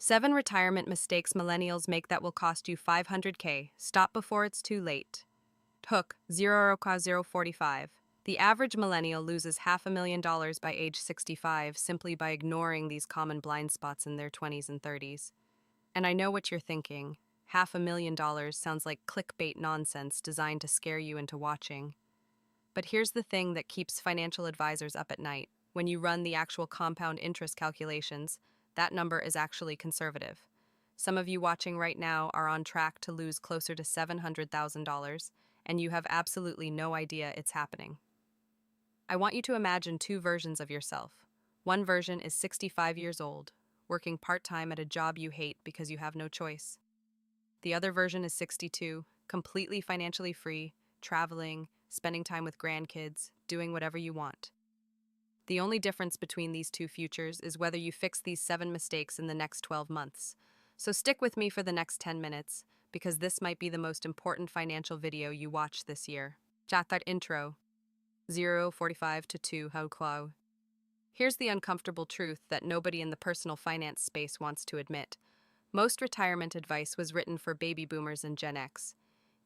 7 retirement mistakes millennials make that will cost you 500K. Stop before it's too late. Hook 0,045. The average millennial loses $500,000 by age 65 simply by ignoring these common blind spots in their 20s and 30s. And I know what you're thinking. $500,000 sounds like clickbait nonsense designed to scare you into watching. But here's the thing that keeps financial advisors up at night. When you run the actual compound interest calculations, that number is actually conservative. Some of you watching right now are on track to lose closer to $700,000, and you have absolutely no idea it's happening. I want you to imagine two versions of yourself. One version is 65 years old, working part-time at a job you hate because you have no choice. The other version is 62, completely financially free, traveling, spending time with grandkids, doing whatever you want. The only difference between these two futures is whether you fix these 7 mistakes in the next 12 months. So stick with me for the next 10 minutes, because this might be the most important financial video you watch this year. Chat intro. 045 to 2 how clow. Here's the uncomfortable truth that nobody in the personal finance space wants to admit. Most retirement advice was written for baby boomers and Gen X.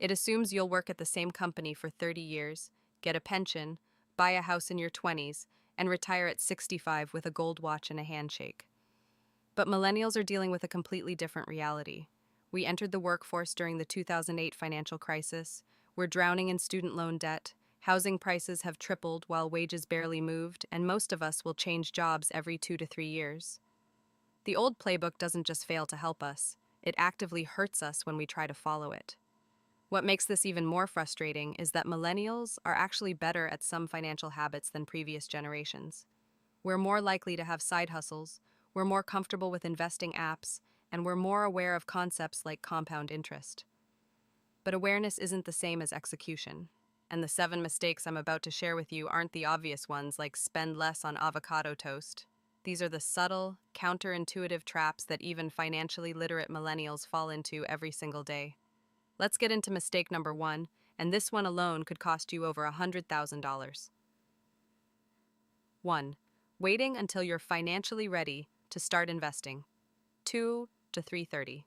It assumes you'll work at the same company for 30 years, get a pension, buy a house in your 20s, and retire at 65 with a gold watch and a handshake. But millennials are dealing with a completely different reality. We entered the workforce during the 2008 financial crisis. We're drowning in student loan debt. Housing prices have tripled while wages barely moved, and most of us will change jobs every 2 to 3 years. The old playbook doesn't just fail to help us, it actively hurts us when we try to follow it. What makes this even more frustrating is that millennials are actually better at some financial habits than previous generations. We're more likely to have side hustles, we're more comfortable with investing apps, and we're more aware of concepts like compound interest. But awareness isn't the same as execution. And the 7 mistakes I'm about to share with you aren't the obvious ones like spend less on avocado toast. These are the subtle, counterintuitive traps that even financially literate millennials fall into every single day. Let's get into mistake number 1, and this one alone could cost you over $100,000. 1. Waiting until you're financially ready to start investing. 2 to 330.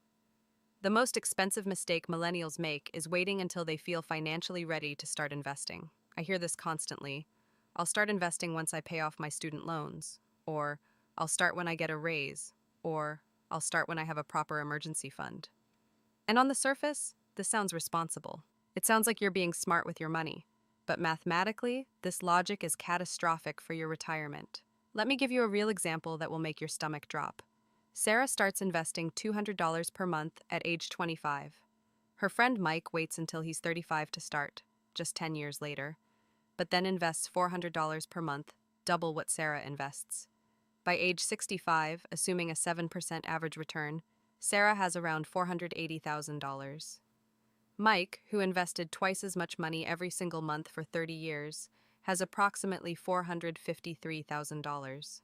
The most expensive mistake millennials make is waiting until they feel financially ready to start investing. I hear this constantly. I'll start investing once I pay off my student loans, or I'll start when I get a raise, or I'll start when I have a proper emergency fund. And on the surface, this sounds responsible. It sounds like you're being smart with your money. But mathematically, this logic is catastrophic for your retirement. Let me give you a real example that will make your stomach drop. Sarah starts investing $200 per month at age 25. Her friend Mike waits until he's 35 to start, just 10 years later, but then invests $400 per month, double what Sarah invests. By age 65, assuming a 7% average return, Sarah has around $480,000. Mike, who invested twice as much money every single month for 30 years, has approximately $453,000.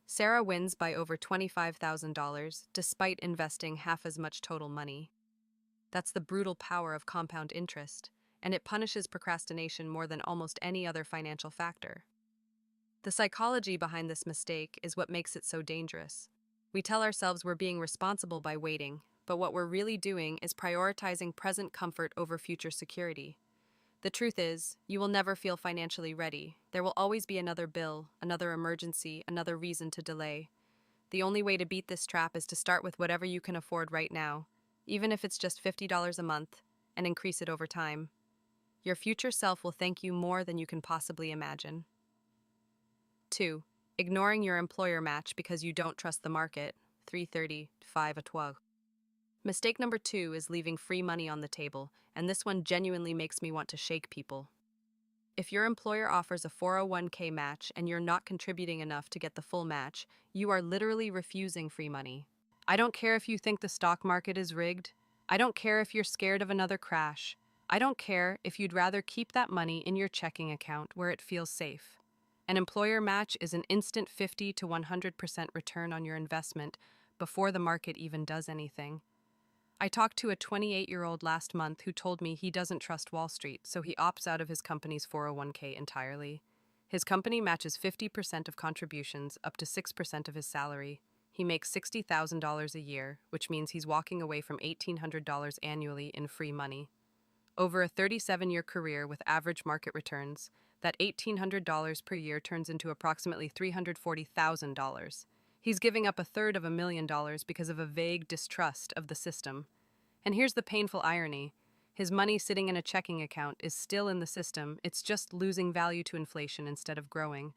Sarah wins by over $25,000 despite investing half as much total money. That's the brutal power of compound interest, and it punishes procrastination more than almost any other financial factor. The psychology behind this mistake is what makes it so dangerous. We tell ourselves we're being responsible by waiting, but what we're really doing is prioritizing present comfort over future security. The truth is, you will never feel financially ready. There will always be another bill, another emergency, another reason to delay. The only way to beat this trap is to start with whatever you can afford right now, even if it's just $50 a month, and increase it over time. Your future self will thank you more than you can possibly imagine. 2. Ignoring your employer match because you don't trust the market. 330, 5 à 12. Mistake number 2 is leaving free money on the table, and this one genuinely makes me want to shake people. If your employer offers a 401k match and you're not contributing enough to get the full match, you are literally refusing free money. I don't care if you think the stock market is rigged. I don't care if you're scared of another crash. I don't care if you'd rather keep that money in your checking account where it feels safe. An employer match is an instant 50 to 100% return on your investment before the market even does anything. I talked to a 28-year-old last month who told me he doesn't trust Wall Street, so he opts out of his company's 401k entirely. His company matches 50% of contributions up to 6% of his salary. he makes $60,000 a year, which means he's walking away from $1,800 annually in free money. Over a 37-year career with average market returns, that $1,800 per year turns into approximately $340,000. He's giving up a third of $1,000,000 because of a vague distrust of the system. And here's the painful irony. His money sitting in a checking account is still in the system, it's just losing value to inflation instead of growing.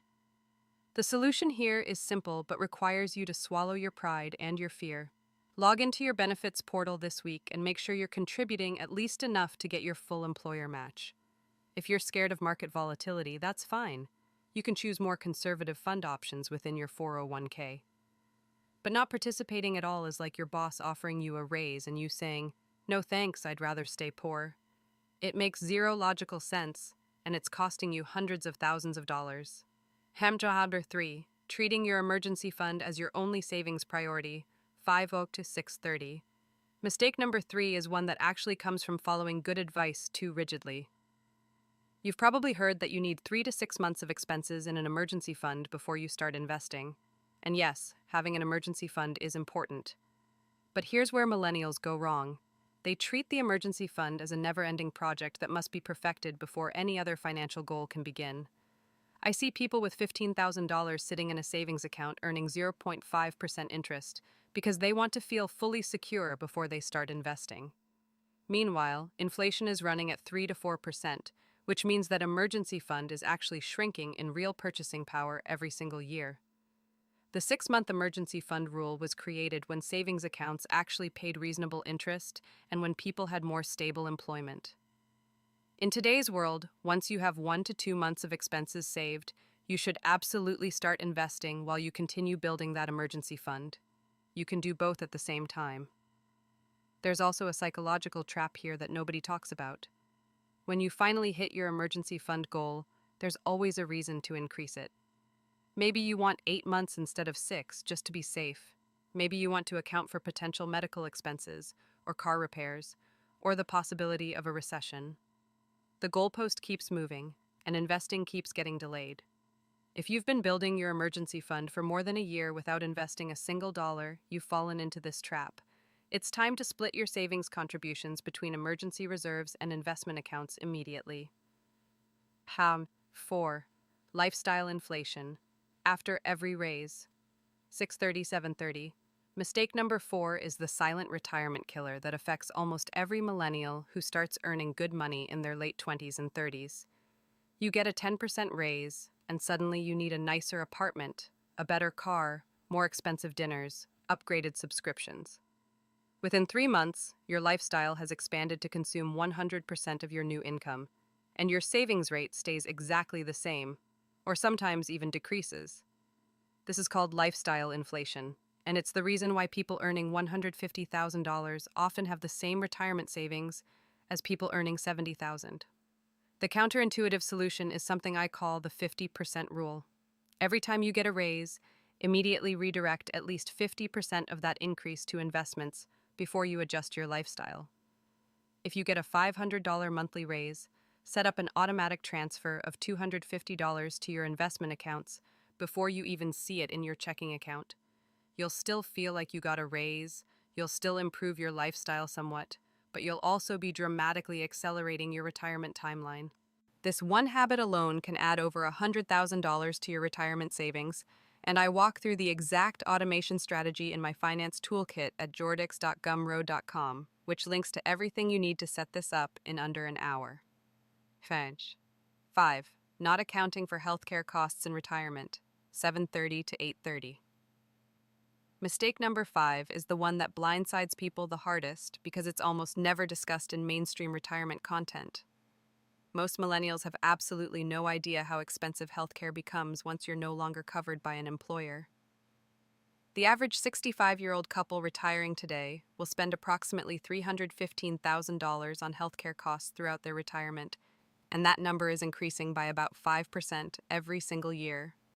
The solution here is simple but requires you to swallow your pride and your fear. Log into your benefits portal this week and make sure you're contributing at least enough to get your full employer match. If you're scared of market volatility, that's fine. You can choose more conservative fund options within your 401k. But not participating at all is like your boss offering you a raise and you saying, "No thanks, I'd rather stay poor." It makes zero logical sense, and it's costing you hundreds of thousands of dollars. Hamjahadr 3. Treating your emergency fund as your only savings priority, 5 to 6:30. Mistake number 3 is one that actually comes from following good advice too rigidly. You've probably heard that you need 3 to 6 months of expenses in an emergency fund before you start investing. And yes, having an emergency fund is important. But here's where millennials go wrong. They treat the emergency fund as a never-ending project that must be perfected before any other financial goal can begin. I see people with $15,000 sitting in a savings account earning 0.5% interest because they want to feel fully secure before they start investing. Meanwhile, inflation is running at 3 to 4%, which means that emergency fund is actually shrinking in real purchasing power every single year. The 6-month emergency fund rule was created when savings accounts actually paid reasonable interest and when people had more stable employment. In today's world, once you have 1 to 2 months of expenses saved, you should absolutely start investing while you continue building that emergency fund. You can do both at the same time. There's also a psychological trap here that nobody talks about. When you finally hit your emergency fund goal, there's always a reason to increase it. Maybe you want 8 months instead of 6 just to be safe. Maybe you want to account for potential medical expenses, or car repairs, or the possibility of a recession. The goalpost keeps moving, and investing keeps getting delayed. If you've been building your emergency fund for more than a year without investing a single dollar, you've fallen into this trap. It's time to split your savings contributions between emergency reserves and investment accounts immediately. 4. Lifestyle inflation. After every raise. 6:30-7:30. Mistake number 4 is the silent retirement killer that affects almost every millennial who starts earning good money in their late 20s and 30s. You get a 10% raise, and suddenly you need a nicer apartment, a better car, more expensive dinners, upgraded subscriptions. Within 3 months, your lifestyle has expanded to consume 100% of your new income, and your savings rate stays exactly the same, or sometimes even decreases. This is called lifestyle inflation, and it's the reason why people earning $150,000 often have the same retirement savings as people earning $70,000. The counterintuitive solution is something I call the 50% rule. Every time you get a raise, immediately redirect at least 50% of that increase to investments before you adjust your lifestyle. If you get a $500 monthly raise, set up an automatic transfer of $250 to your investment accounts before you even see it in your checking account. You'll still feel like you got a raise, you'll still improve your lifestyle somewhat, but you'll also be dramatically accelerating your retirement timeline. This one habit alone can add over $100,000 to your retirement savings, and I walk through the exact automation strategy in my finance toolkit at jordix.gumroad.com, which links to everything you need to set this up in under an hour. 5. Not accounting for healthcare costs in retirement, 7:30 to 8:30. Mistake number 5 is the one that blindsides people the hardest because it's almost never discussed in mainstream retirement content. Most millennials have absolutely no idea how expensive healthcare becomes once you're no longer covered by an employer. The average 65-year-old couple retiring today will spend approximately $315,000 on healthcare costs throughout their retirement, and that number is increasing by about 5% every single year.